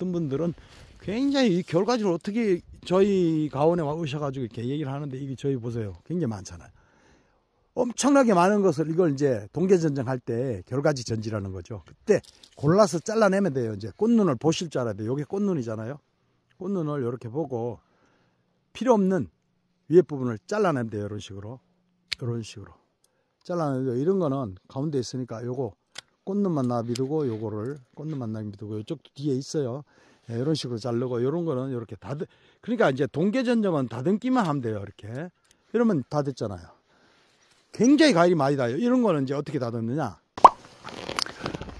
어떤 분들은 굉장히 이 결과지를 어떻게 저희 가원에 오셔가지고 이렇게 얘기를 하는데, 이게 저희 보세요. 굉장히 많잖아요. 엄청나게 많은 것을 이걸 이제 동계전정 할 때 결과지 전지라는 거죠. 그때 골라서 잘라내면 돼요. 이제 꽃눈을 보실 줄 알아야 돼요. 이게 꽃눈이잖아요. 꽃눈을 이렇게 보고 필요 없는 위에 부분을 잘라내면 돼요. 이런 식으로. 이런 식으로. 잘라내면 이런 거는 가운데 있으니까 요거 꽃눈만 놔두고 요거를 꽃눈만 놔두고 이쪽도 뒤에 있어요. 예, 이런 식으로 자르고 요런 거는 이렇게 그러니까 이제 동계전정은 다듬기만 하면 돼요. 이렇게. 이러면 다 됐잖아요. 굉장히 과일이 많이 닿아요. 이런 거는 이제 어떻게 다듬느냐.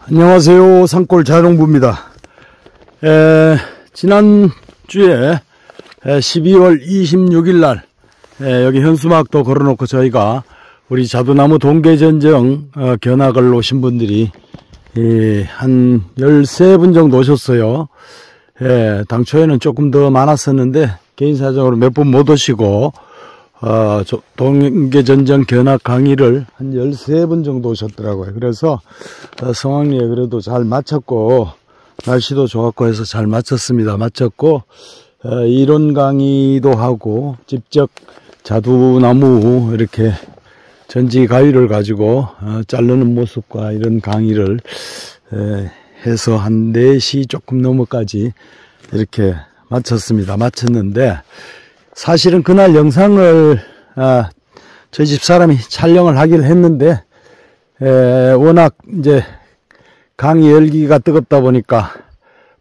안녕하세요. 산골 자연농부입니다. 지난주에 12월 26일 날 여기 현수막도 걸어놓고 저희가 우리 자두나무 동계전정 견학을 오신 분들이 한 13분 정도 오셨어요. 당초에는 조금 더 많았었는데 개인 사정으로 몇 분 못 오시고 동계전정 견학 강의를 한 13분 정도 오셨더라고요. 그래서 성황리에 그래도 잘 마쳤고 날씨도 좋았고 해서 잘 마쳤습니다. 마쳤고 이론 강의도 하고 직접 자두나무 이렇게 전지 가위를 가지고 자르는 모습과 이런 강의를 해서 한 4시 조금 넘어까지 이렇게 마쳤습니다. 마쳤는데 사실은 그날 영상을 저희 집 사람이 촬영을 하기를 했는데 워낙 이제 강의 열기가 뜨겁다 보니까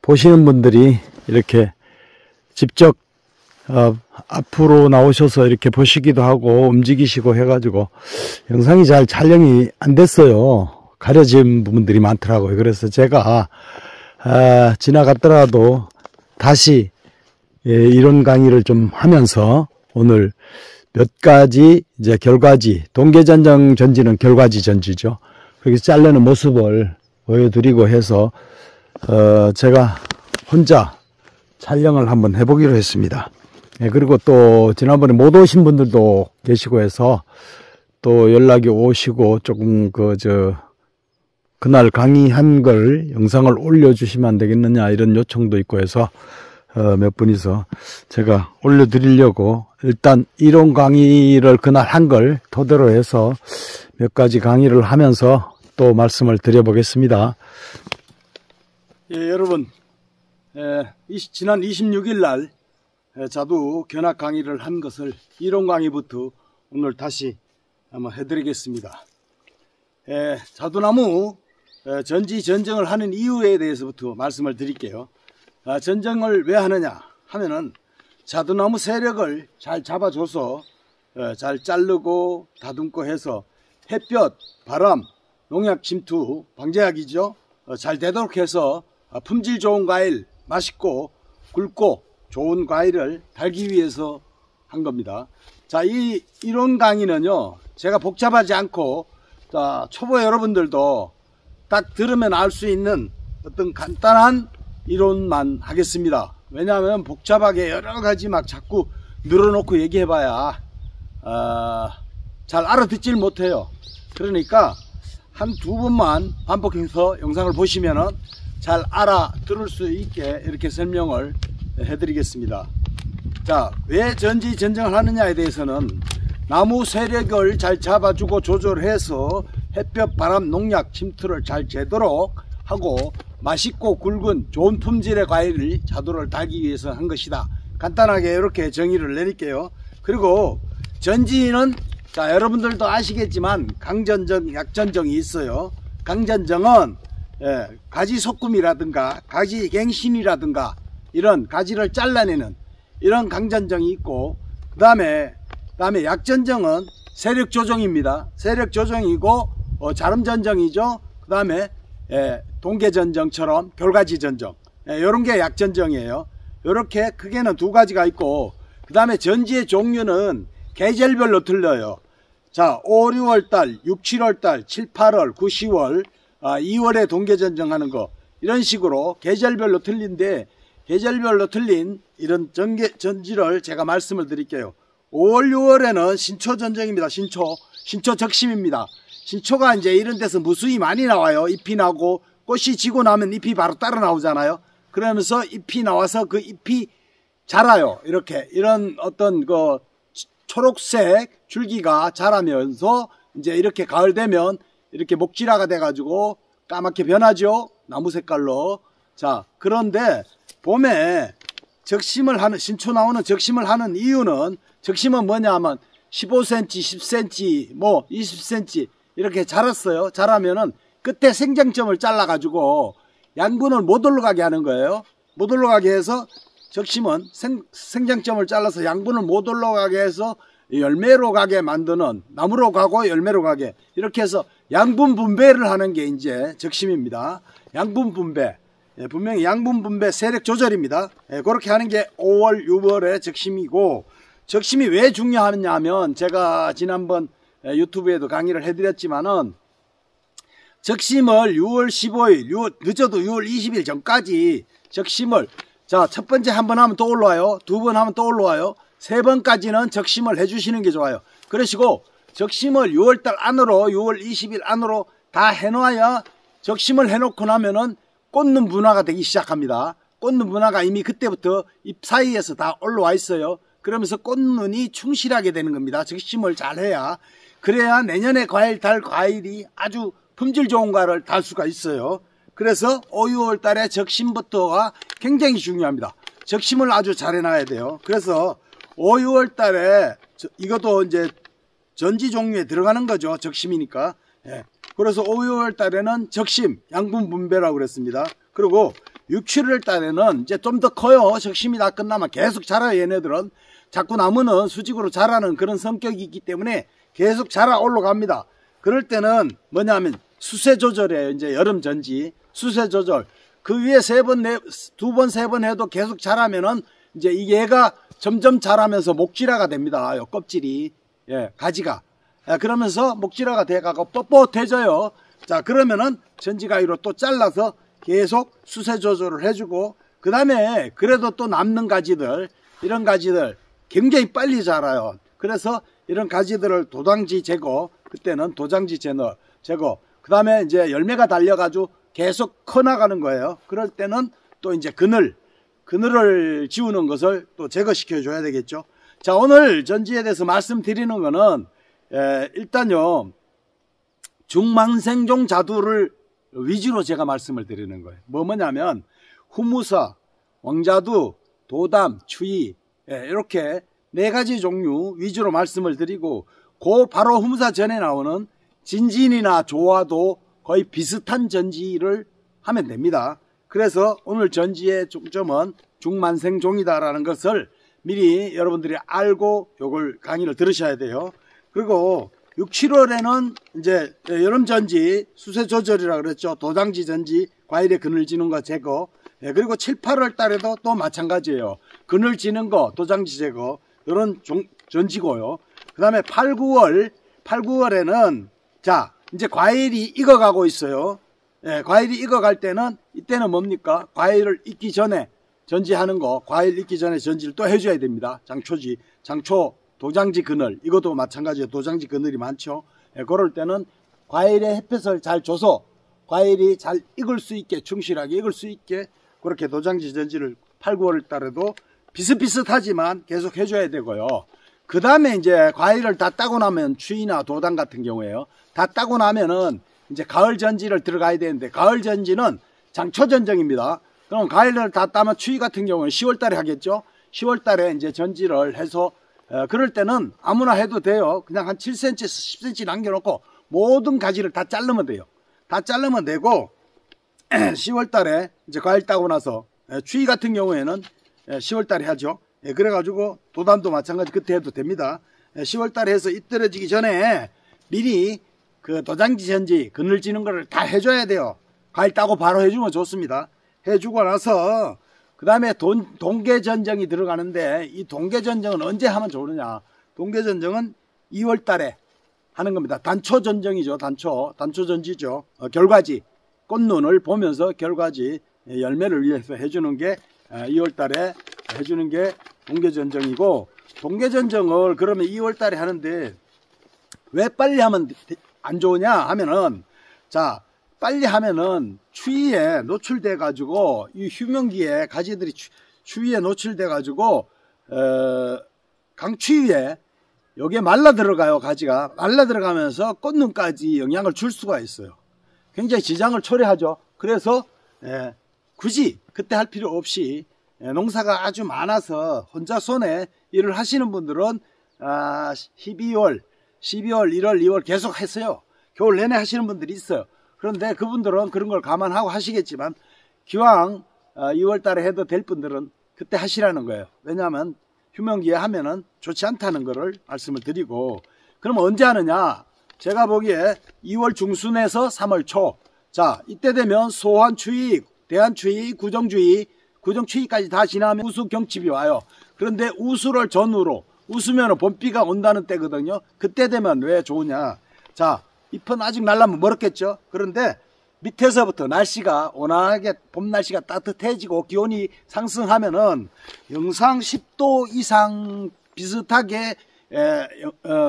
보시는 분들이 이렇게 직접 앞으로 나오셔서 이렇게 보시기도 하고 움직이시고 해가지고 영상이 잘 촬영이 안 됐어요. 가려진 부분들이 많더라고요. 그래서 제가 지나갔더라도 다시 이론 강의를 좀 하면서 오늘 몇 가지 이제 결과지, 동계전정 전지는 결과지 전지죠. 그렇게 자르는 모습을 보여드리고 해서 제가 혼자 촬영을 한번 해보기로 했습니다. 그리고 또 지난번에 못 오신 분들도 계시고 해서 또 연락이 오시고 조금 그날 강의한 걸 영상을 올려주시면 안 되겠느냐 이런 요청도 있고 해서 몇 분이서 제가 올려드리려고 일단 이론 강의를 그날 한 걸 토대로 해서 몇 가지 강의를 하면서 또 말씀을 드려보겠습니다. 여러분 지난 26일 날 자두 견학 강의를 한 것을 이론 강의부터 오늘 다시 한번 해드리겠습니다. 자두나무 전지 전정을 하는 이유에 대해서부터 말씀을 드릴게요. 전정을 왜 하느냐 하면은 자두나무 세력을 잘 잡아줘서 잘 자르고 다듬고 해서 햇볕, 바람, 농약 침투 방제약이죠. 잘 되도록 해서 품질 좋은 과일, 맛있고 굵고 좋은 과일을 달기 위해서 한 겁니다. 자, 이 이론 강의는요, 제가 복잡하지 않고 초보 여러분들도 딱 들으면 알 수 있는 어떤 간단한 이론만 하겠습니다. 왜냐하면 복잡하게 여러 가지 막 자꾸 늘어놓고 얘기해봐야 잘 알아듣질 못해요. 그러니까 한 두 번만 반복해서 영상을 보시면은 잘 알아들을 수 있게 이렇게 설명을 해드리겠습니다. 자, 왜 전지 전정을 하느냐에 대해서는 나무 세력을 잘 잡아주고 조절해서 햇볕, 바람, 농약 침투를 잘 제도록 하고 맛있고 굵은 좋은 품질의 과일을 자두를 달기 위해서 한 것이다. 간단하게 이렇게 정의를 내릴게요. 그리고 전지는 자, 여러분들도 아시겠지만 강전정, 약전정이 있어요. 강전정은 가지 소금이라든가 가지 갱신이라든가 이런 가지를 잘라내는 이런 강전정이 있고, 그 다음에 약전정은 세력 조정입니다. 세력 조정이고 자름전정이죠. 그 다음에 동계전정처럼 결과지 전정, 이런 게 약전정이에요. 이렇게 크게는 두 가지가 있고, 그 다음에 전지의 종류는 계절별로 틀려요. 자, 5, 6월달, 6, 7월달, 7, 8월, 9, 10월, 2월에 동계전정하는 거, 이런 식으로 계절별로 틀린데, 계절별로 틀린 이런 전지를 제가 말씀을 드릴게요. 5월, 6월에는 신초전정입니다. 신초 적심입니다. 신초가 이제 이런 데서 무수히 많이 나와요. 잎이 나고 꽃이 지고 나면 잎이 바로 따라 나오잖아요. 그러면서 잎이 나와서 그 잎이 자라요. 이렇게 이런 어떤 그 초록색 줄기가 자라면서 이제 이렇게 가을 되면 이렇게 목질화가 돼 가지고 까맣게 변하죠. 나무 색깔로. 자, 그런데 봄에 적심을 하는, 신초 나오는 적심을 하는 이유는, 적심은 뭐냐 하면 15cm, 10cm, 뭐 20cm 이렇게 자랐어요. 자라면은 끝에 생장점을 잘라 가지고 양분을 못 올라가게 하는 거예요. 못 올라가게 해서, 적심은 생장점을 잘라서 양분을 못 올라가게 해서 열매로 가게 만드는, 나무로 가고 열매로 가게, 이렇게 해서 양분 분배를 하는 게 이제 적심입니다. 양분 분배. 분명히 양분 분배 세력 조절입니다. 그렇게 하는 게 5월, 6월의 적심이고, 적심이 왜 중요하냐 하면, 제가 지난번 유튜브에도 강의를 해드렸지만은, 적심을 6월 15일, 늦어도 6월 20일 전까지 적심을, 자, 첫 번째 한 번 하면 또 올라와요. 두 번 하면 또 올라와요. 세 번까지는 적심을 해주시는 게 좋아요. 그러시고, 적심을 6월달 안으로, 6월 20일 안으로 다 해놔야, 적심을 해놓고 나면은 꽂는 분화가 되기 시작합니다. 꽂는 분화가 이미 그때부터 잎 사이에서 다 올라와 있어요. 그러면서 꽂눈이 충실하게 되는 겁니다. 적심을 잘 해야. 그래야 내년에 과일이 아주 품질 좋은 과를 달 수가 있어요. 그래서 5, 6월 달에 적심부터가 굉장히 중요합니다. 적심을 아주 잘 해놔야 돼요. 그래서 5, 6월 달에 이것도 이제 전지 종류에 들어가는 거죠. 적심이니까. 예. 그래서 5, 6월 달에는 적심, 양분 분배라고 그랬습니다. 그리고 6, 7월 달에는 이제 좀 더 커요. 적심이 다 끝나면 계속 자라요. 얘네들은. 자꾸 나무는 수직으로 자라는 그런 성격이 있기 때문에 계속 자라 올라갑니다. 그럴 때는 뭐냐면 수세 조절이에요. 이제 여름 전지. 수세 조절. 그 위에 두 번, 세 번 해도 계속 자라면은 이제 얘가 점점 자라면서 목질화가 됩니다. 요 껍질이. 예, 가지가. 그러면서 목질화가 돼가고 뻣뻣해져요. 자, 그러면은 전지가위로 또 잘라서 계속 수세 조절을 해주고, 그 다음에 그래도 또 남는 가지들, 이런 가지들 굉장히 빨리 자라요. 그래서 이런 가지들을 도장지 제거, 그때는 도장지 제거, 그 다음에 이제 열매가 달려가지고 계속 커나가는 거예요. 그럴 때는 또 이제 그늘을 지우는 것을 또 제거시켜 줘야 되겠죠. 자, 오늘 전지에 대해서 말씀드리는 거는, 일단요, 중망생종 자두를 위주로 제가 말씀을 드리는 거예요. 뭐냐면, 후무사, 왕자두, 도담, 추이, 이렇게 4가지 종류 위주로 말씀을 드리고, 바로 후무사 전에 나오는 진진이나 조화도 거의 비슷한 전지를 하면 됩니다. 그래서 오늘 전지의 중점은 중만생종이다라는 것을 미리 여러분들이 알고 요걸 강의를 들으셔야 돼요. 그리고 6, 7월에는 이제 여름 전지 수세 조절이라 그랬죠. 도장지 전지, 과일에 그늘 지는 거 제거. 그리고 7, 8월 달에도 또 마찬가지예요. 그늘 지는 거, 도장지 제거. 이런 전지고요. 그 다음에 8, 9월에는 자, 이제 과일이 익어가고 있어요. 과일이 익어갈 때는, 이때는 뭡니까? 과일을 익기 전에 전지하는 거, 과일 익기 전에 전지를 또 해줘야 됩니다. 장초, 도장지 그늘, 이것도 마찬가지예요. 도장지 그늘이 많죠. 그럴 때는 과일에 햇볕을 잘 줘서 과일이 잘 익을 수 있게, 충실하게 익을 수 있게, 그렇게 도장지 전지를 8, 9월 달에도 비슷비슷하지만 계속 해줘야 되고요. 그 다음에 이제 과일을 다 따고 나면, 추위나 도당 같은 경우에요. 다 따고 나면은 이제 가을 전지를 들어가야 되는데, 가을 전지는 장초 전정입니다. 그럼 과일을 다 따면 추위 같은 경우는 10월 달에 하겠죠. 10월 달에 이제 전지를 해서, 그럴 때는 아무나 해도 돼요. 그냥 한 7cm, 10cm 남겨놓고 모든 가지를 다 자르면 돼요. 다 자르면 되고, 10월 달에 이제 과일 따고 나서, 추위 같은 경우에는 10월 달에 하죠. 그래가지고 도담도 마찬가지 그때 해도 됩니다. 10월 달에 해서 잎떨어지기 전에 미리 그 도장지 전지 그늘 지는 거를 다 해줘야 돼요. 과일 따고 바로 해주면 좋습니다. 해주고 나서 그 다음에 동계전정이 들어가는데, 이 동계전정은 언제 하면 좋으냐. 동계전정은 2월 달에 하는 겁니다. 단초전정이죠. 단초전지죠. 결과지, 꽃눈을 보면서 결과지, 열매를 위해서 해주는 게 2월 달에 해주는 게 동계전정이고, 동계전정을 그러면 2월 달에 하는데 왜 빨리 하면 안 좋으냐 하면은, 자, 빨리 하면은 추위에 노출돼 가지고 이 휴명기에 가지들이 추위에 노출돼 가지고 강추위에 여기에 말라 들어가요. 가지가 말라 들어가면서 꽃눈까지 영향을 줄 수가 있어요. 굉장히 지장을 초래하죠. 그래서 굳이 그때 할 필요 없이 농사가 아주 많아서 혼자 손에 일을 하시는 분들은 12월, 1월, 2월 계속 했어요. 겨울 내내 하시는 분들이 있어요. 그런데 그분들은 그런 걸 감안하고 하시겠지만 기왕 2월 달에 해도 될 분들은 그때 하시라는 거예요. 왜냐하면 휴명기에 하면은 좋지 않다는 거를 말씀을 드리고, 그럼 언제 하느냐? 제가 보기에 2월 중순에서 3월 초. 자, 이때 되면 소환추위, 대한추위, 구정추위까지 다 지나면 우수경칩이 와요. 그런데 우수를 전후로, 우수면 봄비가 온다는 때거든요. 그때 되면 왜 좋으냐? 자, 잎은 아직 날라면 멀었겠죠. 그런데 밑에서부터 날씨가 온화하게 봄 날씨가 따뜻해지고 기온이 상승하면은 영상 10도 이상 비슷하게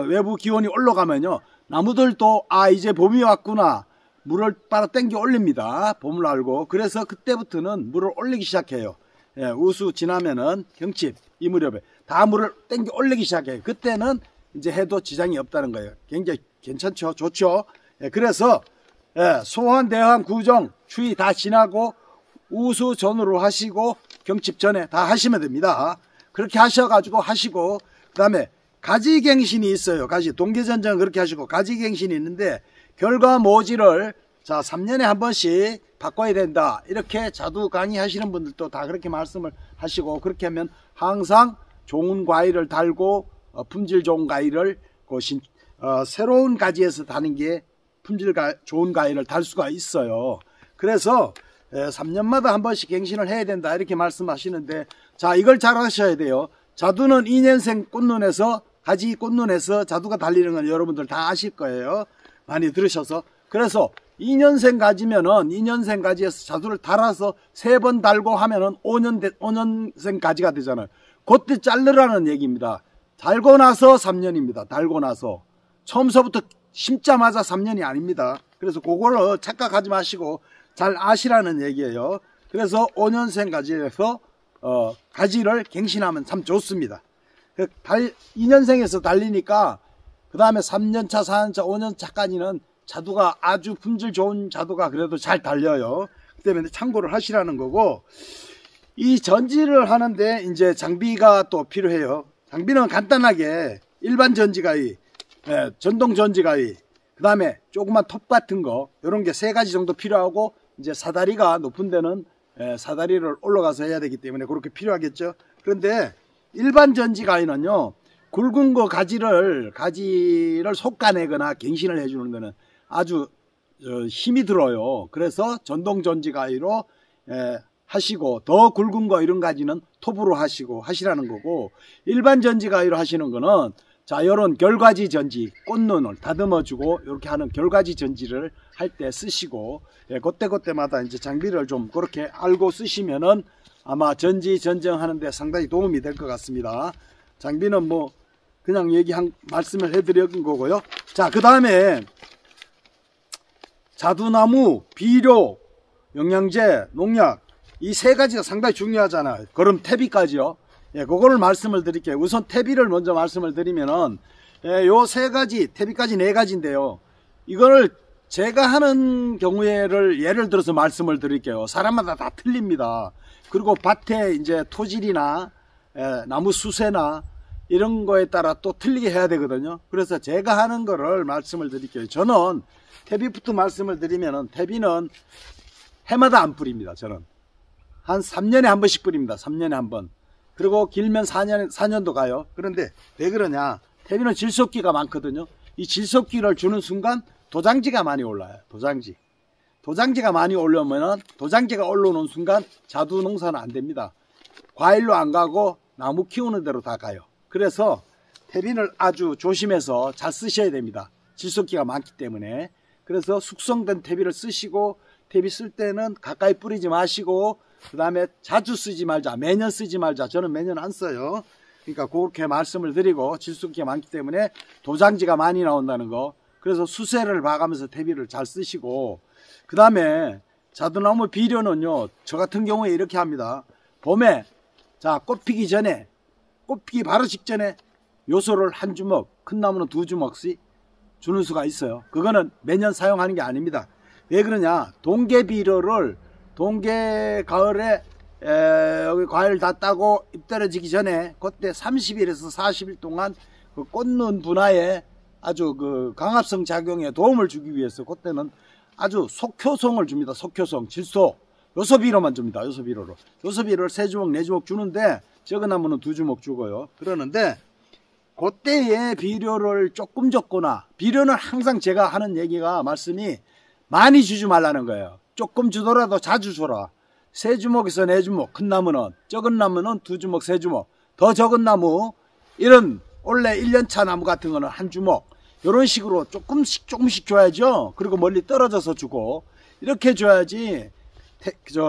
외부 기온이 올라가면요, 나무들도 이제 봄이 왔구나, 물을 빨아 당겨 올립니다. 봄을 알고. 그래서 그때부터는 물을 올리기 시작해요. 우수 지나면은 경칩 이 무렵에 다 물을 당겨 올리기 시작해요. 그때는 이제 해도 지장이 없다는 거예요. 굉장히 괜찮죠, 좋죠. 그래서 소환, 대환, 구정, 추위 다 지나고 우수 전후로 하시고 경칩 전에 다 하시면 됩니다. 그렇게 하셔가지고 하시고, 그 다음에 가지갱신이 있어요. 동계전쟁 그렇게 하시고 가지갱신이 있는데 결과 모지를 3년에 한 번씩 바꿔야 된다. 이렇게 자두 강의 하시는 분들도 다 그렇게 말씀을 하시고, 그렇게 하면 항상 좋은 과일을 달고 품질 좋은 과일을 새로운 가지에서 다는 게 품질 좋은 과일을 달 수가 있어요. 그래서 3년마다 한 번씩 갱신을 해야 된다 이렇게 말씀하시는데, 자, 이걸 잘 하셔야 돼요. 자두는 2년생 꽃눈에서, 가지 꽃눈에서 자두가 달리는 건 여러분들 다 아실 거예요. 많이 들으셔서. 그래서 2년생 가지면은 2년생 가지에서 자두를 달아서 3번 달고 하면은 5년생 가지가 되잖아요. 그때 자르라는 얘기입니다. 달고 나서 3년입니다. 달고 나서. 처음서부터 심자마자 3년이 아닙니다. 그래서 그거를 착각하지 마시고 잘 아시라는 얘기예요. 그래서 5년생 가지에서 가지를 갱신하면 참 좋습니다. 2년생에서 달리니까 그 다음에 3년차, 4년차, 5년차까지는 자두가 아주 품질 좋은 자두가 그래도 잘 달려요. 그 때문에 참고를 하시라는 거고, 이 전지를 하는데 이제 장비가 또 필요해요. 장비는 간단하게 일반 전지가위, 전동 전지가위, 그 다음에 조그만 톱 같은 거, 이런 게 3가지 정도 필요하고, 이제 사다리가 높은 데는 사다리를 올라가서 해야 되기 때문에 그렇게 필요하겠죠. 그런데 일반 전지가위는요, 굵은 거 가지를 솎아내거나 갱신을 해주는 거는 아주 힘이 들어요. 그래서 전동 전지가위로 하시고, 더 굵은 거 이런 가지는 톱으로 하시라는 거고, 일반 전지가위로 하시는 거는 자, 요런 결가지 전지, 꽃눈을 다듬어주고 이렇게 하는 결가지 전지를 할 때 쓰시고, 그때마다 이제 장비를 좀 그렇게 알고 쓰시면은 아마 전지 전정하는데 상당히 도움이 될 것 같습니다. 장비는 뭐 그냥 말씀을 해드린 거고요. 자, 그 다음에 자두나무, 비료, 영양제, 농약, 이 3가지가 상당히 중요하잖아요. 그럼 퇴비까지요. 그거를 말씀을 드릴게요. 우선 퇴비를 먼저 말씀을 드리면은, 요 3가지, 퇴비까지 4가지인데요. 이거를 제가 하는 경우에를 예를 들어서 말씀을 드릴게요. 사람마다 다 틀립니다. 그리고 밭에 이제 토질이나 나무 수세나 이런 거에 따라 또 틀리게 해야 되거든요. 그래서 제가 하는 거를 말씀을 드릴게요. 저는 퇴비부터 말씀을 드리면은, 퇴비는 해마다 안 뿌립니다. 저는 한 3년에 한 번씩 뿌립니다. 3년에 한 번. 그리고 길면 4년도 가요. 그런데 왜 그러냐? 퇴비는 질소기가 많거든요. 이 질소기를 주는 순간 도장지가 많이 올라요. 도장지가 많이 올라오면은, 도장지가 올라오는 순간 자두 농사는 안 됩니다. 과일로 안 가고 나무 키우는 대로 다 가요. 그래서 퇴비를 아주 조심해서 잘 쓰셔야 됩니다. 질소기가 많기 때문에. 그래서 숙성된 퇴비를 쓰시고, 퇴비 쓸 때는 가까이 뿌리지 마시고, 그 다음에 자주 쓰지 말자, 매년 쓰지 말자. 저는 매년 안 써요. 그러니까 그렇게 말씀을 드리고, 질소기가 많기 때문에 도장지가 많이 나온다는 거. 그래서 수세를 봐가면서 퇴비를 잘 쓰시고, 그 다음에 자두나무 비료는요, 저 같은 경우에 이렇게 합니다. 봄에, 자, 꽃 피기 전에, 꽃 피기 바로 직전에 요소를 한 주먹, 큰 나무는 2주먹씩 주는 수가 있어요. 그거는 매년 사용하는 게 아닙니다. 왜 그러냐? 동계 비료를, 동계 가을에 여기 과일 다 따고 잎 떨어지기 전에 그때 30일에서 40일 동안 그 꽂는 분화에 아주 그 강압성 작용에 도움을 주기 위해서 그때는 아주 속효성을 줍니다. 속효성, 질소, 요소비료만 줍니다. 요소비료로. 요소비료를 3주먹, 4주먹 주는데 적은 나무는 2주먹 주고요. 그러는데 그때의 비료를 조금 줬거나, 비료는 항상 제가 하는 얘기가 말씀이 많이 주지 말라는 거예요. 조금 주더라도 자주 줘라. 3주먹에서 4주먹, 큰 나무는, 적은 나무는 2주먹, 3주먹, 더 적은 나무, 이런 원래 1년차 나무 같은 거는 1주먹, 이런 식으로 조금씩 줘야죠. 그리고 멀리 떨어져서 주고, 이렇게 줘야지.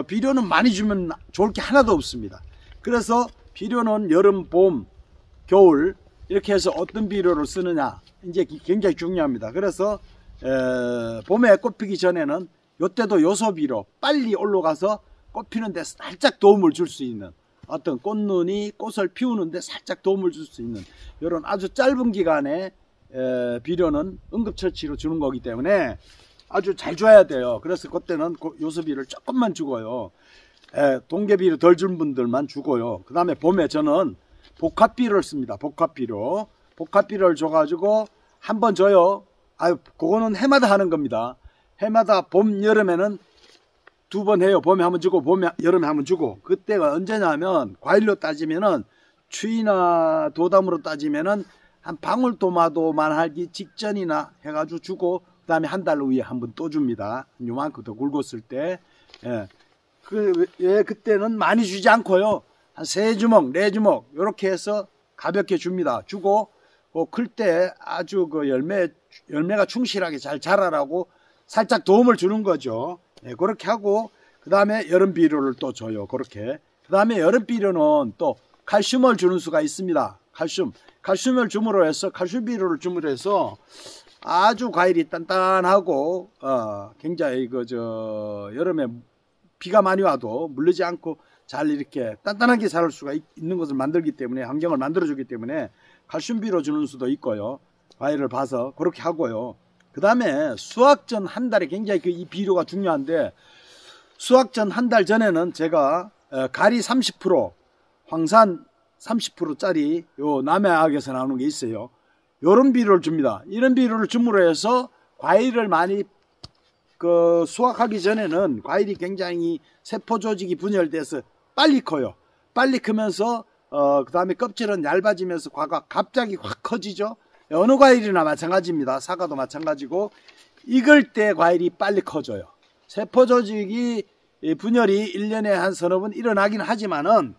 비료는 많이 주면 좋을 게 하나도 없습니다. 그래서 비료는 여름, 봄, 겨울 이렇게 해서 어떤 비료를 쓰느냐, 이제 굉장히 중요합니다. 그래서 봄에 꽃 피기 전에는 요때도 요소비료 빨리 올라가서 꽃 피는데 살짝 도움을 줄 수 있는, 어떤 꽃눈이 꽃을 피우는데 살짝 도움을 줄 수 있는 이런 아주 짧은 기간에 비료는 응급처치로 주는 거기 때문에 아주 잘 줘야 돼요. 그래서 그때는 요소비료를 조금만 주고요. 동계비료 덜 준 분들만 주고요. 그 다음에 봄에 저는 복합비료를 씁니다. 복합비료를 줘가지고 한 번 줘요. 그거는 해마다 하는 겁니다. 해마다 봄, 여름에는 2번 해요. 봄에 한번 주고, 여름에 한번 주고. 그때가 언제냐면, 과일로 따지면은, 추위나 도담으로 따지면은, 한 방울토마토만 하기 직전이나 해가지고 주고, 그 다음에 한 달 후에 한번 또 줍니다. 요만큼 더 굵었을 때. 그때는 많이 주지 않고요. 한 3주먹, 4주먹, 요렇게 해서 가볍게 줍니다. 주고, 클 때 아주 그 열매가 충실하게 잘 자라라고 살짝 도움을 주는 거죠. 그렇게 하고, 그 다음에 여름 비료를 또 줘요. 그렇게. 그 다음에 여름 비료는 또 칼슘을 주는 수가 있습니다. 칼슘을 줌으로 해서, 칼슘 비료를 줌으로 해서 아주 과일이 단단하고, 굉장히 여름에 비가 많이 와도 물리지 않고 잘 이렇게 단단하게 자랄 수가 있는 것을 만들기 때문에, 환경을 만들어주기 때문에 칼슘 비료 주는 수도 있고요. 과일을 봐서 그렇게 하고요. 그 다음에 수확 전 한 달에 굉장히 이 비료가 중요한데, 수확 전 한 달 전에는 제가 가리 30%, 황산 30%짜리 요 남해학에서 나오는 게 있어요. 요런 비료를 줍니다. 이런 비료를 줌으로 해서 과일을 많이 수확하기 전에는 과일이 굉장히 세포 조직이 분열돼서 빨리 커요. 빨리 크면서 그 다음에 껍질은 얇아지면서 과가 갑자기 확 커지죠. 어느 과일이나 마찬가지입니다. 사과도 마찬가지고, 익을 때 과일이 빨리 커져요. 세포 조직이 분열이 1년에 한 서너 번 일어나긴 하지만은,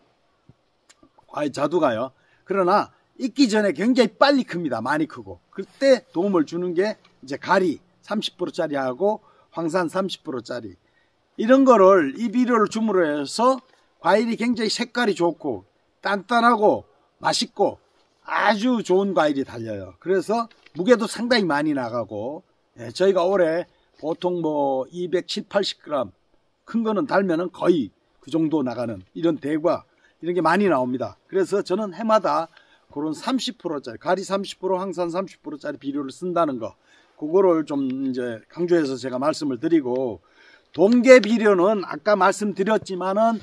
과일 자두가요. 그러나 익기 전에 굉장히 빨리 큽니다. 많이 크고. 그때 도움을 주는 게 이제 가리 30%짜리 하고 황산 30%짜리. 이런 거를, 이 비료를 줌으로 해서 과일이 굉장히 색깔이 좋고 단단하고 맛있고 아주 좋은 과일이 달려요. 그래서 무게도 상당히 많이 나가고, 저희가 올해 보통 270, 80g, 큰 거는 달면은 거의 그 정도 나가는 이런 대과, 이런 게 많이 나옵니다. 그래서 저는 해마다 그런 30%짜리, 가리 30%, 황산 30%짜리 비료를 쓴다는 거, 그거를 좀 이제 강조해서 제가 말씀을 드리고, 동계 비료는 아까 말씀드렸지만은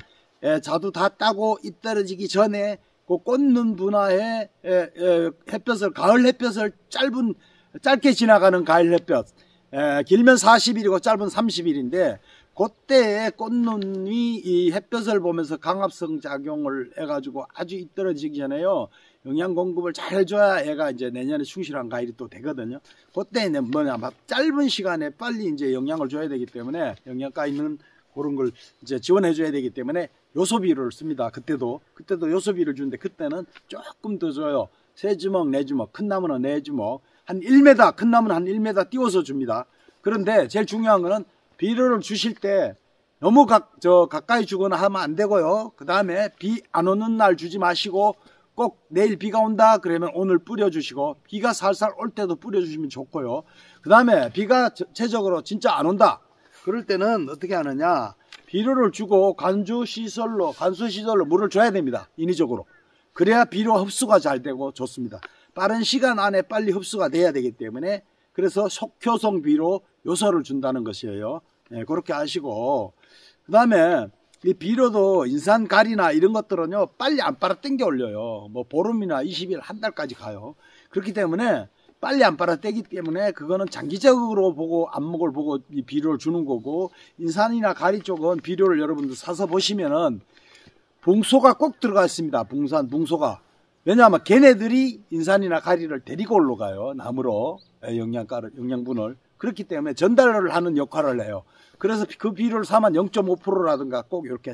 자두 다 따고 잎 떨어지기 전에 그 꽂는 분화에 햇볕을, 가을 햇볕을 짧게 지나가는 가을 햇볕, 길면 40일이고 짧은 30일인데 그때에 꽃눈이 이 햇볕을 보면서 강압성 작용을 해가지고 아주 잎 떨어지기 전에요, 영양 공급을 잘 해줘야 애가 이제 내년에 충실한 과일이 또 되거든요. 그때는 짧은 시간에 빨리 이제 영양을 줘야 되기 때문에, 영양가 있는 그런 걸 이제 지원해 줘야 되기 때문에 요소비료를 씁니다. 그때도 요소비료를 주는데, 그때는 조금 더 줘요. 3주먹, 4주먹, 큰 나무는 4주먹, 한 1m, 큰 나무는 한 1m 띄워서 줍니다. 그런데 제일 중요한 거는 비료를 주실 때 너무 가까이 주거나 하면 안 되고요. 그 다음에 비 안 오는 날 주지 마시고, 꼭 내일 비가 온다 그러면 오늘 뿌려주시고, 비가 살살 올 때도 뿌려주시면 좋고요. 그 다음에 비가 전체적으로 진짜 안 온다, 그럴 때는 어떻게 하느냐, 비료를 주고 관수시설로 물을 줘야 됩니다. 인위적으로. 그래야 비료 흡수가 잘 되고 좋습니다. 빠른 시간 안에 빨리 흡수가 돼야 되기 때문에, 그래서 속효성 비료 요소를 준다는 것이에요. 네, 그렇게 하시고, 그 다음에 이 비료도 인산가리나 이런 것들은요 빨리 안 빨아 당겨 올려요. 뭐 보름이나 20일, 한 달까지 가요. 그렇기 때문에 빨리 안 빨아 떼기 때문에 그거는 장기적으로 보고 안목을 보고 이 비료를 주는 거고, 인산이나 가리 쪽은 비료를 여러분들 사서 보시면은 붕소가 꼭 들어가 있습니다. 붕소가. 왜냐하면 걔네들이 인산이나 가리를 데리고 올라가요. 나무로 영양분을. 그렇기 때문에 전달을 하는 역할을 해요. 그래서 그 비료를 사면 0.5%라든가 꼭 이렇게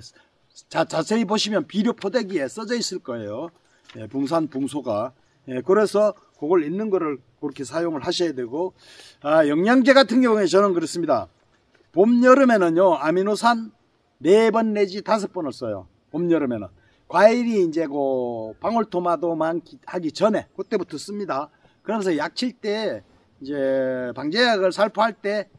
자세히 보시면 비료 포대기에 써져 있을 거예요. 예, 붕소가. 예, 그래서 그걸 있는 거를 그렇게 사용을 하셔야 되고, 영양제 같은 경우에 저는 그렇습니다. 봄, 여름에는요, 아미노산 4번 내지 5번을 써요. 봄, 여름에는. 과일이 이제 방울토마토만 하기 전에, 그때부터 씁니다. 그러면서 약 칠 때, 이제 방제약을 살포할 때,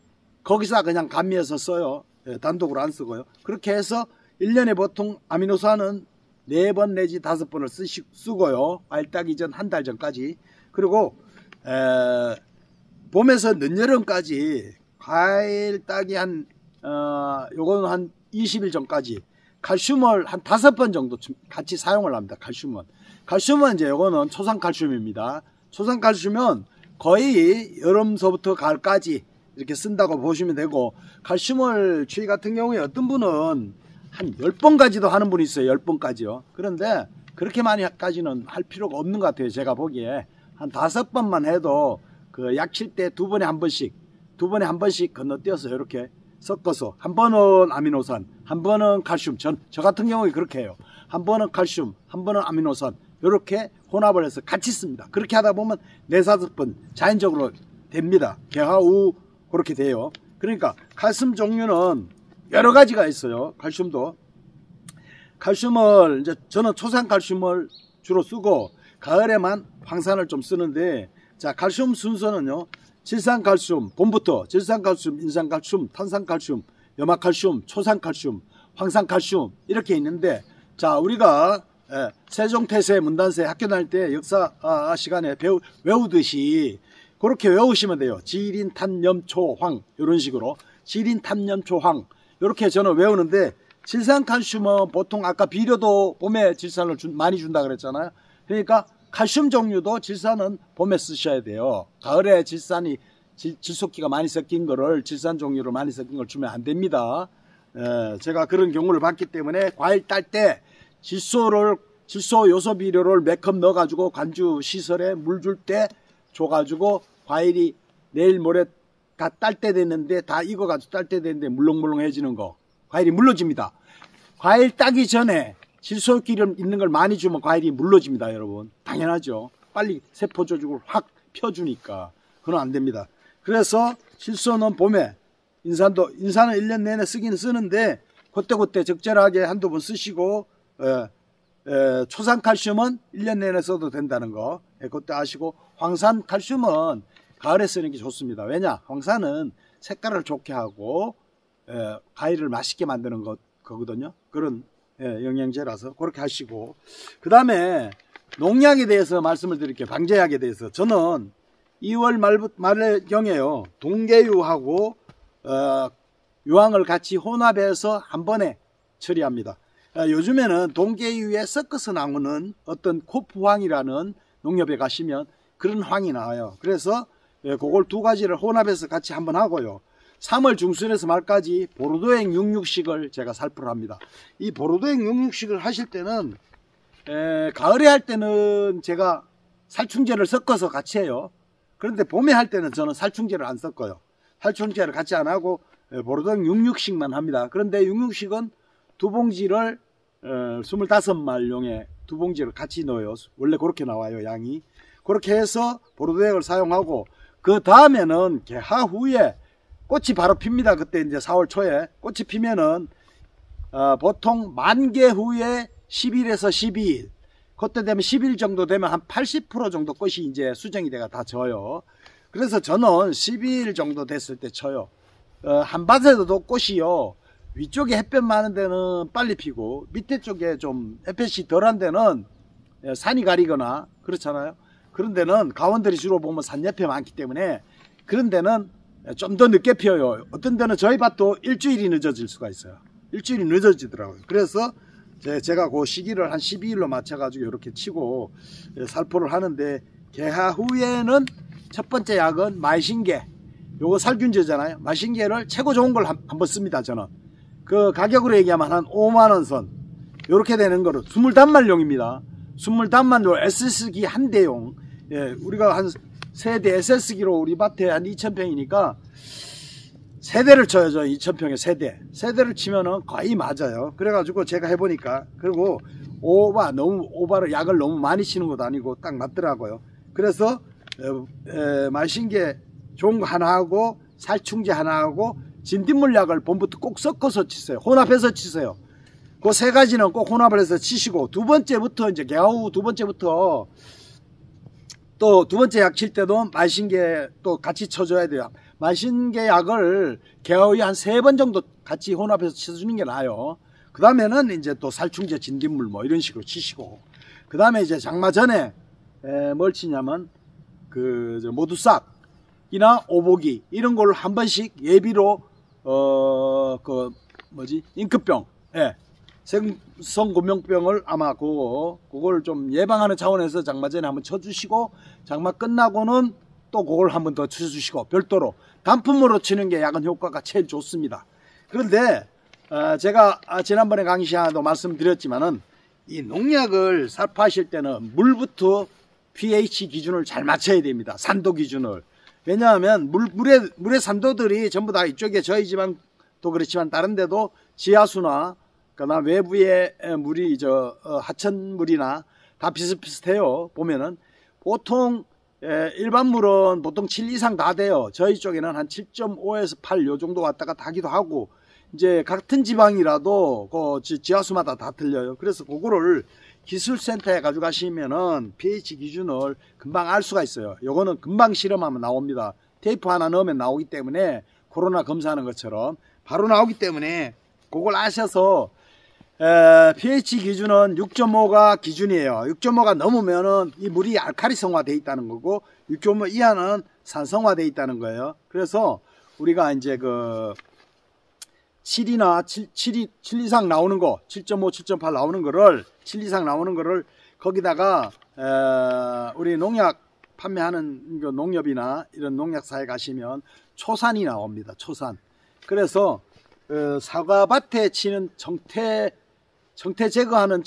거기서 그냥 감미해서 써요. 예, 단독으로 안 쓰고요. 그렇게 해서 1년에 보통 아미노산은 4번 내지 5번을 쓰고요. 과일 따기 전 한 달 전까지. 그리고 봄에서 늦여름까지 과일 따기 요거는 한 20일 전까지 칼슘을 한 5번 정도 같이 사용을 합니다. 칼슘은 이제 요거는 초산칼슘입니다. 초산칼슘은 거의 여름서부터 가을까지 이렇게 쓴다고 보시면 되고, 칼슘을 추위 같은 경우에 어떤 분은 한 10번까지도 하는 분이 있어요. 10번까지요. 그런데 그렇게 많이까지는 할 필요가 없는 것 같아요. 제가 보기에 한 5번만 해도 그 약 칠 때 2번에 한 번씩 건너뛰어서 이렇게 섞어서, 한 번은 아미노산, 한 번은 칼슘. 저 같은 경우에 그렇게 해요. 한 번은 칼슘, 한 번은 아미노산, 이렇게 혼합을 해서 같이 씁니다. 그렇게 하다 보면 4, 5번 자연적으로 됩니다. 개화우 그렇게 돼요. 그러니까 칼슘 종류는 여러 가지가 있어요. 칼슘을 이제 저는 초산칼슘을 주로 쓰고, 가을에만 황산을 좀 쓰는데, 자, 칼슘 순서는요, 질산칼슘, 봄부터 질산칼슘, 인산칼슘, 탄산칼슘, 염화칼슘, 초산칼슘, 황산칼슘 이렇게 있는데, 자, 우리가 세종태세 문단세 학교 다닐 때 역사 시간에 외우듯이 그렇게 외우시면 돼요. 지린, 탄, 염, 초, 황, 이런 식으로 지린, 탄, 염, 초, 황 이렇게 저는 외우는데, 질산칼슘은 보통 아까 비료도 봄에 질산을 많이 준다 그랬잖아요. 그러니까 칼슘 종류도 질산은 봄에 쓰셔야 돼요. 가을에 질소기가 많이 섞인 거를, 질산 종류로 많이 섞인 걸 주면 안 됩니다. 제가 그런 경우를 봤기 때문에 과일 딸 때 질소 요소 비료를 몇 컵 넣어가지고 관주 시설에 물 줄 때 줘가지고, 과일이 내일 모레 다 딸 때 됐는데, 다 익어가지고 딸 때 됐는데 물렁물렁해지는 거, 과일이 물러집니다. 과일 따기 전에 질소기름 있는 걸 많이 주면 과일이 물러집니다. 여러분, 당연하죠. 빨리 세포 조직을 확 펴주니까. 그건 안 됩니다. 그래서 질소는 봄에, 인산은 1년 내내 쓰긴 쓰는데 그때 적절하게 한두 번 쓰시고, 초산칼슘은 1년 내내 써도 된다는 거 그때 아시고, 황산칼슘은 가을에 쓰는 게 좋습니다. 왜냐, 황산은 색깔을 좋게 하고 과일을 맛있게 만드는 거거든요. 그런 영양제라서 그렇게 하시고, 그 다음에 농약에 대해서 말씀을 드릴게요. 방제약에 대해서 저는 2월 말경에요, 동계유하고 유황을 같이 혼합해서 한 번에 처리합니다. 요즘에는 동계유에 섞어서 나오는 어떤 코프황이라는 농협에 가시면 그런 황이 나와요. 그래서 그걸 두 가지를 혼합해서 같이 한번 하고요, 3월 중순에서 말까지 보르도액 66식을 제가 살포를 합니다. 이 보르도액 66식을 하실 때는 가을에 할 때는 제가 살충제를 섞어서 같이 해요. 그런데 봄에 할 때는 저는 살충제를 안 섞어요. 살충제를 같이 안 하고 보르도액 66식만 합니다. 그런데 66식은 두 봉지를 25말용에 두 봉지를 같이 넣어요. 원래 그렇게 나와요, 양이. 그렇게 해서 보르도액을 사용하고, 그 다음에는 개화 후에 꽃이 바로 핍니다. 그때 이제 4월 초에 꽃이 피면은 보통 만개 후에 10일에서 12일, 그때 되면 10일 정도 되면 한 80% 정도 꽃이 이제 수정이 돼가 다 져요. 그래서 저는 12일 정도 됐을 때 쳐요. 한밭에도 꽃이요. 위쪽에 햇볕 많은 데는 빨리 피고 밑에 쪽에 좀 햇볕이 덜한 데는 산이 가리거나 그렇잖아요. 그런 데는 가원들이 주로 보면 산옆에 많기 때문에 그런 데는 좀 더 늦게 피어요. 어떤 데는 저희 밭도 일주일이 늦어질 수가 있어요. 일주일이 늦어지더라고요. 그래서 제가 그 시기를 한 12일로 맞춰가지고 이렇게 치고 살포를 하는데, 개화 후에는 첫 번째 약은 마이신계, 요거 살균제잖아요. 마이신계를 최고 좋은 걸 한번 씁니다. 저는 그 가격으로 얘기하면 한 5만원 선 요렇게 되는 거로 20단말용입니다. 20단말로 SS기 한 대용. 예, 우리가 한 세대 SS기로 우리 밭에 한 2000평이니까 세대를 쳐야죠. 2000평에 세대를 치면은 거의 맞아요. 그래가지고 제가 해보니까, 그리고 오바를 약을 너무 많이 치는 것도 아니고 딱 맞더라고요. 그래서 마신게 좋은 거 하나 하고 살충제 하나 하고 진딧물약을 봄부터 꼭 섞어서 치세요. 혼합해서 치세요. 그 세 가지는 꼭 혼합을 해서 치시고, 두 번째부터 이제 개화 후 두 번째부터 또 두 번째 약 칠 때도 마신게 또 같이 쳐줘야 돼요. 마신게 약을 개화 후에 한 3번 정도 같이 혼합해서 쳐주는 게 나아요. 그 다음에는 이제 또 살충제, 진딧물 뭐 이런 식으로 치시고, 그 다음에 이제 장마 전에 뭘 치냐면 그 모두싹이나 오보기 이런 걸 한 번씩 예비로 잉크병, 예, 생성곤병병을 아마 그걸 좀 예방하는 차원에서 장마 전에 한번 쳐주시고, 장마 끝나고는 또 그걸 한번 더 쳐주시고, 별도로 단품으로 치는 게 약은 효과가 제일 좋습니다. 그런데 제가 지난번에 강의 시간에도 말씀드렸지만은 이 농약을 살포하실 때는 물부터 pH 기준을 잘 맞춰야 됩니다. 산도 기준을. 왜냐하면 물의 산도들이 전부 다 이쪽에 저희 지방도 그렇지만 다른 데도 지하수나 그다음 외부의 물이 하천물이나 다 비슷비슷해요. 보면은 보통 일반 물은 보통 7 이상 다 돼요. 저희 쪽에는 한 7.5에서 8 요 정도 왔다 갔다 하기도 하고, 이제 같은 지방이라도 그 지하수마다 다 틀려요. 그래서 그거를 기술센터에 가져가시면은 pH 기준을 금방 알 수가 있어요. 요거는 금방 실험하면 나옵니다. 테이프 하나 넣으면 나오기 때문에, 코로나 검사하는 것처럼 바로 나오기 때문에 그걸 아셔서 pH 기준은 6.5가 기준이에요. 6.5가 넘으면은 이 물이 알칼리성화 되어 있다는 거고, 6.5 이하는 산성화 되어 있다는 거예요. 그래서 우리가 이제 그 7이나 7 이상 나오는 거, 7.5, 7.8 나오는 거를, 7 이상 나오는 거를 거기다가 우리 농약 판매하는 농협이나 이런 농약사에 가시면 초산이 나옵니다. 초산. 그래서 사과밭에 치는 정태 제거하는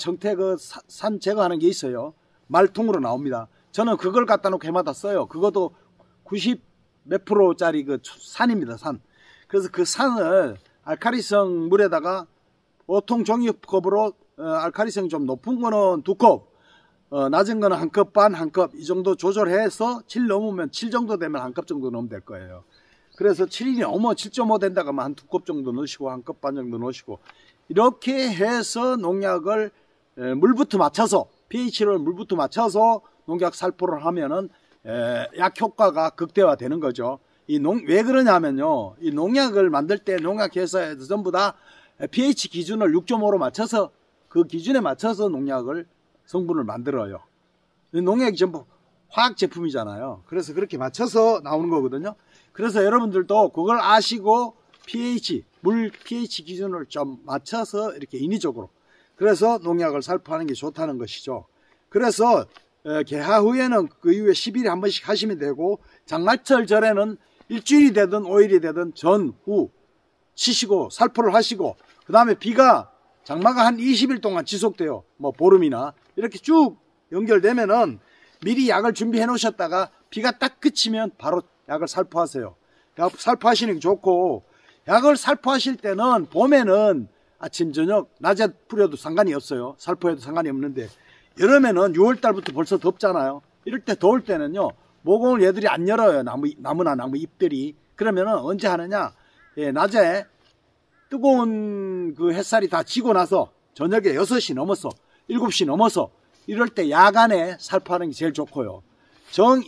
산 제거하는 게 있어요. 말통으로 나옵니다. 저는 그걸 갖다 놓고 해마다 써요. 그것도 90 몇 프로짜리 그 산입니다. 산. 그래서 그 산을 알칼리성 물에다가 보통 종이컵으로 알칼리성이 좀 높은 거는 2컵, 낮은 거는 1컵 반, 1컵 이 정도 조절해서 7 넘으면 7 정도 되면 1컵 정도 넣으면 될 거예요. 그래서 7이 넘어 7.5 된다고 하면 한 2컵 정도 넣으시고 1컵 반 정도 넣으시고, 이렇게 해서 농약을 물부터 맞춰서, pH를 물부터 맞춰서 농약 살포를 하면은 약 효과가 극대화되는 거죠. 왜 그러냐면요, 이 농약을 만들 때 농약 회사에서 전부 다 pH 기준을 6.5로 맞춰서, 그 기준에 맞춰서 농약을 성분을 만들어요. 농약이 전부 화학 제품이잖아요. 그래서 그렇게 맞춰서 나오는 거거든요. 그래서 여러분들도 그걸 아시고 물 pH 기준을 좀 맞춰서 이렇게 인위적으로, 그래서 농약을 살포하는 게 좋다는 것이죠. 그래서 개화 후에는 그 이후에 10일에 한 번씩 하시면 되고, 장마철 전에는 일주일이 되든 5일이 되든 전, 후 치시고 살포를 하시고, 그 다음에 장마가 한 20일 동안 지속돼요. 뭐 보름이나 이렇게 쭉 연결되면은 미리 약을 준비해 놓으셨다가 비가 딱 그치면 바로 약을 살포하세요. 살포하시는 게 좋고, 약을 살포하실 때는 봄에는 아침 저녁 낮에 뿌려도 상관이 없어요. 살포해도 상관이 없는데, 여름에는 6월달부터 벌써 덥잖아요. 이럴 때 더울 때는요, 모공을 얘들이 안 열어요. 나무나 나무 잎들이. 그러면은 언제 하느냐, 낮에 뜨거운 그 햇살이 다 지고 나서 저녁에 6시 넘어서 7시 넘어서 이럴 때 야간에 살포하는 게 제일 좋고요.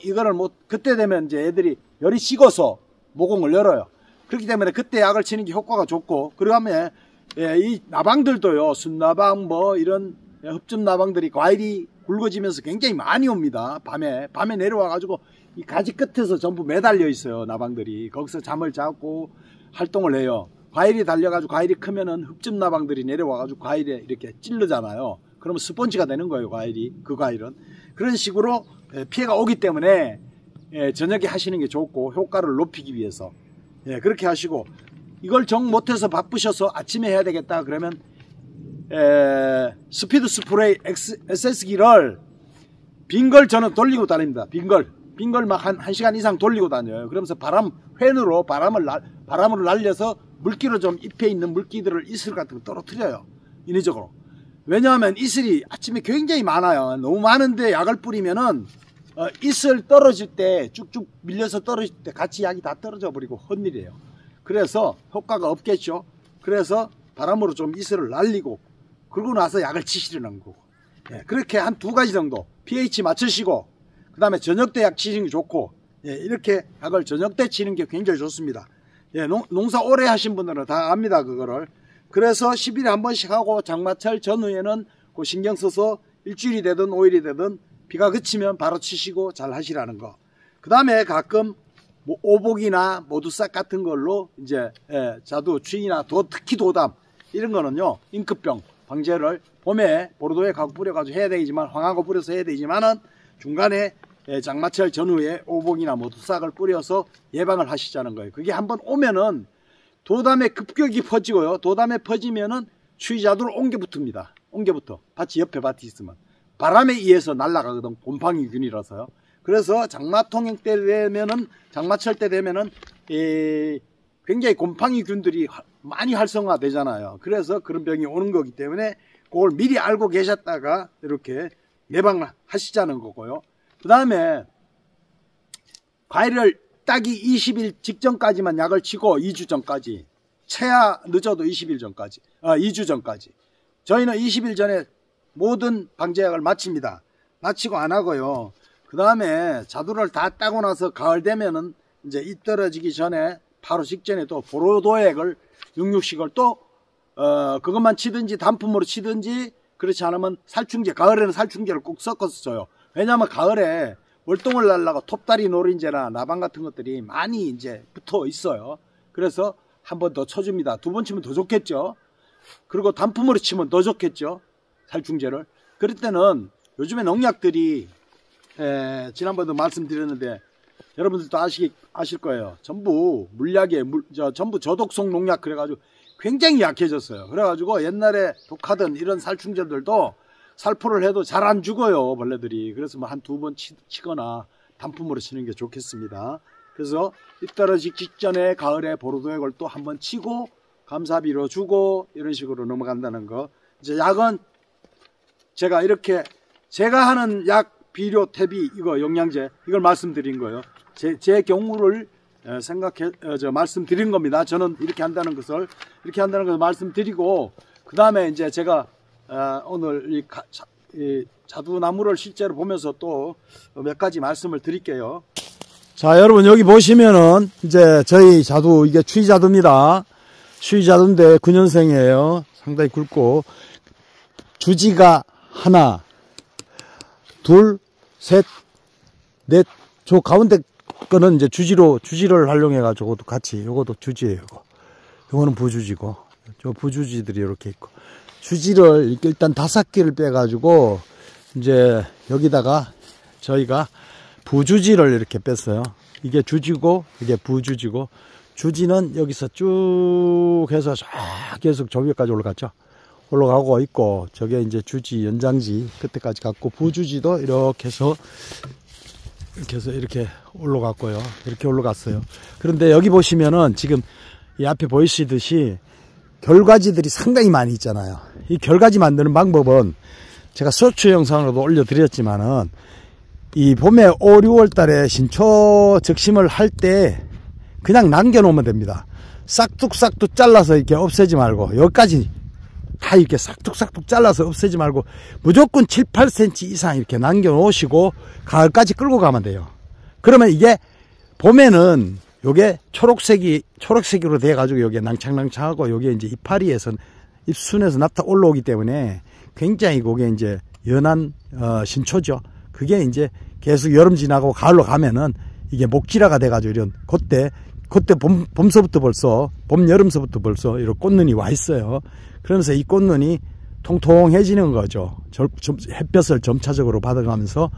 이거를 그때 되면 이제 애들이 열이 식어서 모공을 열어요. 그렇기 때문에 그때 약을 치는 게 효과가 좋고, 그 다음에 이 나방들도요, 순나방 뭐 이런 흡즙 나방들이 과일이 굵어지면서 굉장히 많이 옵니다. 밤에 내려와 가지고 이 가지 끝에서 전부 매달려 있어요. 나방들이 거기서 잠을 자고 활동을 해요. 과일이 달려가지고 과일이 크면은 흡즙 나방들이 내려와가지고 과일에 이렇게 찔르잖아요. 그러면 스펀지가 되는 거예요, 과일이. 그 과일은. 그런 식으로 피해가 오기 때문에 저녁에 하시는 게 좋고, 효과를 높이기 위해서. 그렇게 하시고, 이걸 정 못해서 바쁘셔서 아침에 해야 되겠다 그러면 스피드 스프레이 SS기를 빈 걸 저는 돌리고 다닙니다. 빈 걸 막 한 1시간 이상 돌리고 다녀요. 그러면서 팬으로 바람으로 날려서 물기로 좀 잎에 있는 물기들을 이슬 같은 거 떨어뜨려요. 인위적으로. 왜냐하면 이슬이 아침에 굉장히 많아요. 너무 많은데 약을 뿌리면은 이슬 떨어질 때 쭉쭉 밀려서 떨어질 때 같이 약이 다 떨어져 버리고 헛일이에요. 그래서 효과가 없겠죠. 그래서 바람으로 좀 이슬을 날리고 그러고 나서 약을 치시려는 거고. 그렇게 한 2가지 정도 pH 맞추시고, 그 다음에 저녁 때 약 치시는 게 좋고, 이렇게 약을 저녁 때 치는 게 굉장히 좋습니다. 농사 오래 하신 분들은 다 압니다, 그거를. 그래서 10일에 한 번씩 하고, 장마철 전후에는 그 신경 써서 일주일이 되든 5일이 되든 비가 그치면 바로 치시고 잘 하시라는 거. 그 다음에 가끔 뭐 오복이나 모두싹 같은 걸로 이제 자두, 추위나 특히 도담 이런 거는요, 임급병 방제를 봄에 보르도에 가고 뿌려가지고 해야 되지만, 황하고 뿌려서 해야 되지만은 중간에 장마철 전후에 오복이나 모두싹을 뿌려서 예방을 하시자는 거예요. 그게 한번 오면은 도담에 급격히 퍼지고요. 도담에 퍼지면은 추위자두를 옮겨 붙습니다. 옮겨 붙어. 밭이 옆에 밭이 있으면 바람에 의해서 날아가거든. 곰팡이균이라서요. 그래서 장마철 때 되면은 굉장히 곰팡이균들이 많이 활성화되잖아요. 그래서 그런 병이 오는 거기 때문에 그걸 미리 알고 계셨다가 이렇게 예방을 하시자는 거고요. 그 다음에 과일을 따기 20일 직전까지만 약을 치고, 2주 전까지, 최하 늦어도 20일 전까지, 2주 전까지. 저희는 20일 전에 모든 방제약을 마칩니다. 마치고 안 하고요. 그 다음에 자두를 다 따고 나서 가을 되면은 이제 잎 떨어지기 전에 바로 직전에 또 보로도액을 6,6식을 또 그것만 치든지 단품으로 치든지, 그렇지 않으면 살충제, 가을에는 살충제를 꼭 섞어서 줘요. 왜냐하면 가을에 월동을 날라고 톱다리 노린재나 나방 같은 것들이 많이 이제 붙어 있어요. 그래서 한 번 더 쳐줍니다. 2번 치면 더 좋겠죠. 그리고 단품으로 치면 더 좋겠죠, 살충제를. 그럴 때는 요즘에 농약들이 지난번에도 말씀드렸는데 여러분들도 아실 거예요. 전부 물약에 전부 저독성 농약 그래가지고 굉장히 약해졌어요. 그래가지고 옛날에 독하던 이런 살충제들도 살포를 해도 잘 안 죽어요, 벌레들이. 그래서 뭐 한 2번 치거나 단품으로 치는 게 좋겠습니다. 그래서 잎 떨어지기 직전에 가을에 보르도액을 또 한 번 치고 감사비로 주고 이런 식으로 넘어간다는 거. 이제 약은 제가 하는 약, 비료, 퇴비, 이거 영양제, 이걸 말씀드린 거예요. 제 경우를 말씀드린 겁니다. 저는 이렇게 한다는 것을 말씀드리고, 그 다음에 이제 제가 오늘 이 자두나무를 실제로 보면서 또 몇 가지 말씀을 드릴게요. 자, 여러분 여기 보시면은 이제 저희 자두, 이게 추위자두입니다. 추위자두인데 9년생이에요. 상당히 굵고, 주지가 하나, 둘, 셋, 넷, 저 가운데 거는 이제 주지를 활용해가지고 같이, 요것도 주지예요. 요거는 부주지고, 저 부주지들이 이렇게 있고, 주지를 일단 5개를 빼가지고, 이제 여기다가 저희가 부주지를 이렇게 뺐어요. 이게 주지고, 이게 부주지고, 주지는 여기서 쭉 해서 쫙 계속 저 위에까지 올라가고 있고, 저게 이제 주지 연장지 끝에까지 갔고, 부주지도 이렇게 해서 이렇게 올라갔고요. 이렇게 올라갔어요. 그런데 여기 보시면은 지금 이 앞에 보이시듯이 결과지들이 상당히 많이 있잖아요. 이 결과지 만드는 방법은 제가 쇼츠 영상으로도 올려드렸지만은, 이 봄에 5, 6월 달에 신초 적심을 할 때 그냥 남겨놓으면 됩니다. 싹둑싹둑 잘라서 이렇게 없애지 말고, 여기까지 다 이렇게 싹둑싹둑 잘라서 없애지 말고 무조건 7, 8cm 이상 이렇게 남겨 놓으시고 가을까지 끌고 가면 돼요. 그러면 이게 봄에는 요게 초록색으로 돼가지고 요게 낭창낭창하고 요게 이제 이파리에서 잎순에서 납타 올라오기 때문에 굉장히 그게 이제 연한 신초죠. 그게 이제 계속 여름 지나고 가을로 가면은 이게 목질화가 돼가지고 이런 그때 봄서부터 벌써 여름서부터 벌써 이런 꽃눈이 와 있어요. 그러면서 이 꽃눈이 통통해지는 거죠. 햇볕을 점차적으로 받아가면서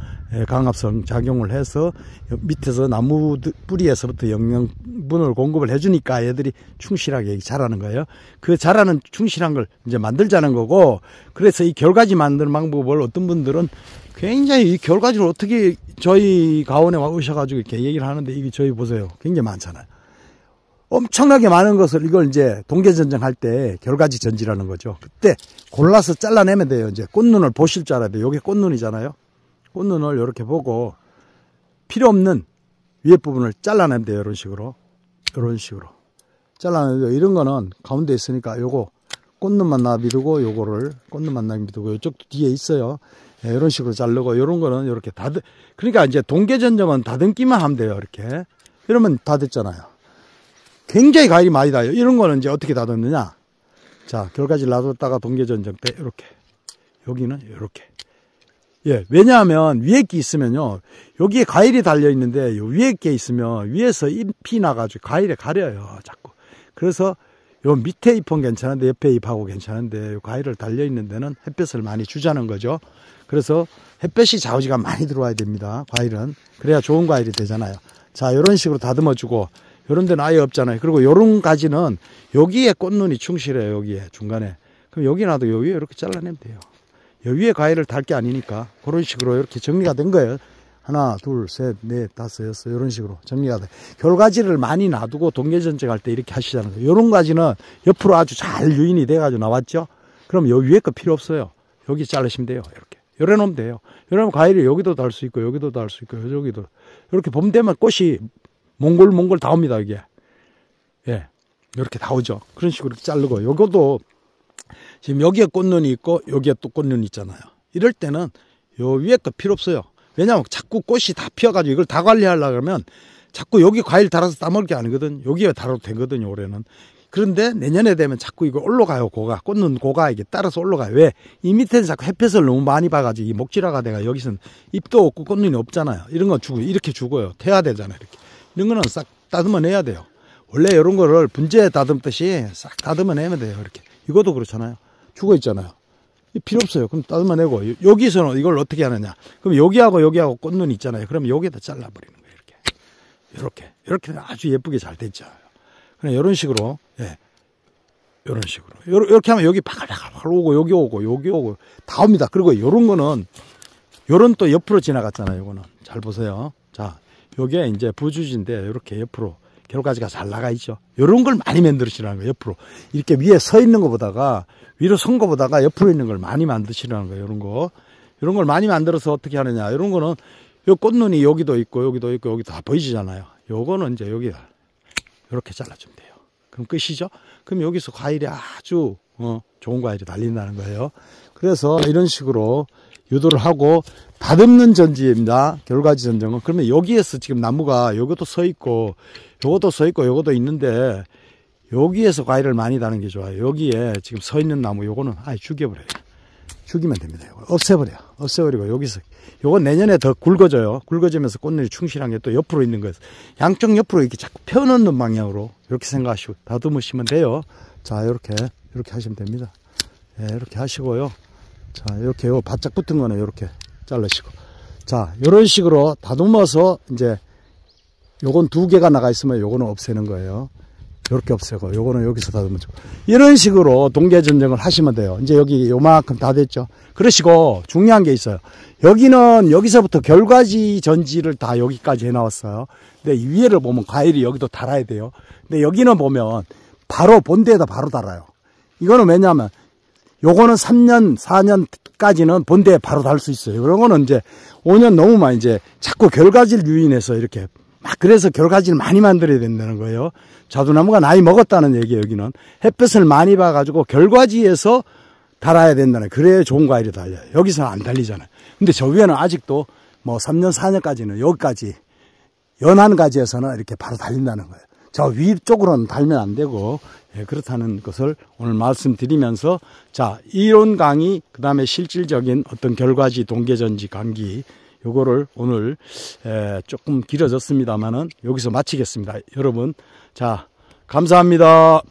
강압성 작용을 해서 밑에서 나무 뿌리에서부터 영양분을 공급을 해주니까 얘들이 충실하게 자라는 거예요. 그 자라는 충실한 걸 이제 만들자는 거고, 그래서 이 겨울가지 만드는 방법을 어떤 분들은 굉장히 이 겨울가지를 어떻게 저희 가온에 오셔가지고 이렇게 얘기를 하는데, 이게 저희 보세요. 굉장히 많잖아요. 엄청나게 많은 것을 이걸 이제 동계전쟁 할 때 겨울가지 전지라는 거죠. 그때 골라서 잘라내면 돼요. 이제 꽃눈을 보실 줄 알아야 돼요. 요게 꽃눈이잖아요. 꽃눈을 이렇게 보고 필요 없는 위에 부분을 잘라내면 돼요. 이런 식으로. 잘라내면 돼요. 이런 거는 가운데 있으니까 요거 꽃눈만 놔두고 요거를 꽃눈만 놔두고 이쪽도 뒤에 있어요. 네, 이런 식으로 자르고 요런 거는 이렇게 그러니까 이제 동계전쟁은 다듬기만 하면 돼요. 이렇게. 이러면 다 됐잖아요. 굉장히 과일이 많이 닿아요. 이런 거는 이제 어떻게 다듬느냐. 자, 겨울가지를 놔뒀다가 동계전쟁 때 이렇게. 여기는 이렇게. 예, 왜냐하면 위에 게 있으면요. 여기에 과일이 달려있는데 요 위에 게 있으면 위에서 잎이 나가지고 과일에 가려요. 자꾸. 그래서 요 밑에 잎은 괜찮은데 옆에 잎하고 괜찮은데 요 과일을 달려있는 데는 햇볕을 많이 주자는 거죠. 그래서 햇볕이 좌우지가 많이 들어와야 됩니다. 과일은. 그래야 좋은 과일이 되잖아요. 자, 이런 식으로 다듬어주고, 요런 데는 아예 없잖아요. 그리고 요런 가지는 여기에 꽃눈이 충실해요. 여기에 중간에. 그럼 여기 놔도 요 위에 이렇게 잘라내면 돼요. 요 위에 과일을 달 게 아니니까 그런 식으로 이렇게 정리가 된 거예요. 하나, 둘, 셋, 넷, 다섯, 여섯, 이런 식으로 정리가 돼. 겨울가지를 많이 놔두고 동계전쟁 할 때 이렇게 하시자는 거예요. 요런 가지는 옆으로 아주 잘 유인이 돼가지고 나왔죠. 그럼 요 위에 거 필요 없어요. 여기 자르시면 돼요. 이렇게. 요래 놓으면 돼요. 요러면 과일이 여기도 달 수 있고 여기도 달 수 있고 여기도. 이렇게 봄 되면 꽃이 몽골 다 옵니다, 이게. 예. 이렇게 다 오죠. 그런 식으로 이렇게 자르고, 요것도 지금 여기에 꽃눈이 있고, 여기에 또 꽃눈이 있잖아요. 이럴 때는 요 위에 거 필요 없어요. 왜냐하면 자꾸 꽃이 다 피어가지고 이걸 다 관리하려고 그러면 자꾸 여기 과일 달아서 따먹을 게 아니거든. 여기에 달아도 되거든요, 올해는. 그런데 내년에 되면 자꾸 이거 올라가요, 꽃눈 고가 이게 따라서 올라가요. 왜? 이 밑에는 자꾸 햇볕을 너무 많이 봐가지고 이 목질화가 돼가 여기서는 잎도 없고 꽃눈이 없잖아요. 이런 건 죽어요. 이렇게 죽어요. 태야 되잖아요, 이렇게. 이런 거는 싹 다듬어내야 돼요. 원래 이런 거를 분재 다듬듯이 싹 다듬어내면 돼요. 이렇게. 이것도 그렇잖아요. 죽어 있잖아요. 필요 없어요. 그럼 다듬어내고, 여기서는 이걸 어떻게 하느냐. 그럼 여기하고 꽃눈이 있잖아요. 그럼 여기에다 잘라버리는 거예요. 이렇게 아주 예쁘게 잘 됐죠. 그냥 이런 식으로, 예. 이런 식으로. 이렇게 하면 여기 바글바글 오고, 여기 오고, 다 옵니다. 그리고 이런 거는, 요런 또 옆으로 지나갔잖아요. 이거는. 잘 보세요. 자. 요게 이제 부주지인데 이렇게 옆으로 겨울가지가 잘 나가 있죠. 요런 걸 많이 만들으시라는 거예요. 옆으로 이렇게 위에 서 있는 것보다가 위로 선 것보다가 옆으로 있는 걸 많이 만드시라는 거예요. 이런 걸 많이 만들어서 어떻게 하느냐. 이런 거는 요 꽃눈이 여기도 있고 여기 다 보이시잖아요. 요거는 이제 여기다 이렇게 잘라주면 돼요. 그럼 끝이죠. 그럼 여기서 과일이 아주 좋은 과일이 달린다는 거예요. 그래서 이런 식으로 유도를 하고 다듬는 전지입니다. 겨울가지 전쟁은. 그러면 여기에서 지금 나무가 요것도 서 있고 요것도 서 있고 요것도 있는데 여기에서 과일을 많이 다는 게 좋아요. 여기에 지금 서 있는 나무 요거는 아예 죽여버려요. 죽이면 됩니다. 없애버리고 여기서 요건 내년에 더 굵어져요. 굵어지면서 꽃눈이 충실한 게 또 옆으로 있는 거예요. 양쪽 옆으로 이렇게 자꾸 펴놓는 방향으로 이렇게 생각하시고 다듬으시면 돼요. 자, 이렇게 하시면 됩니다. 예, 이렇게 하시고요. 자, 이렇게 요 바짝 붙은 거는 이렇게 잘라시고. 자, 요런 식으로 다듬어서 이제 요건 두 개가 나가 있으면 요거는 없애는 거예요. 요렇게 없애고 요거는 여기서 다듬어주고. 이런 식으로 동계전쟁을 하시면 돼요. 이제 여기 요만큼 다 됐죠. 그러시고 중요한 게 있어요. 여기는 여기서부터 겨울가지 전지를 다 여기까지 해나왔어요. 근데 이 위에를 보면 과일이 여기도 달아야 돼요. 근데 여기는 보면 바로 본대에다 바로 달아요. 이거는 왜냐하면 요거는 3년, 4년까지는 본대에 바로 달 수 있어요. 그런 거는 이제 5년 넘으면 이제 자꾸 겨울가지를 유인해서 이렇게 막 그래서 겨울가지를 많이 만들어야 된다는 거예요. 자두나무가 나이 먹었다는 얘기예요. 여기는 햇볕을 많이 봐가지고 겨울가지에서 달아야 된다는, 그래야 좋은 과일이 달려요. 여기서는 안 달리잖아요. 근데 저 위에는 아직도 뭐 3년, 4년까지는 여기까지 연한 가지에서는 이렇게 바로 달린다는 거예요. 저 위쪽으로는 달면 안 되고, 예, 그렇다는 것을 오늘 말씀드리면서, 자, 이론 강의, 그 다음에 실질적인 어떤 결과지, 동계전지 강의, 요거를 오늘 조금 길어졌습니다만은 여기서 마치겠습니다. 여러분, 자, 감사합니다.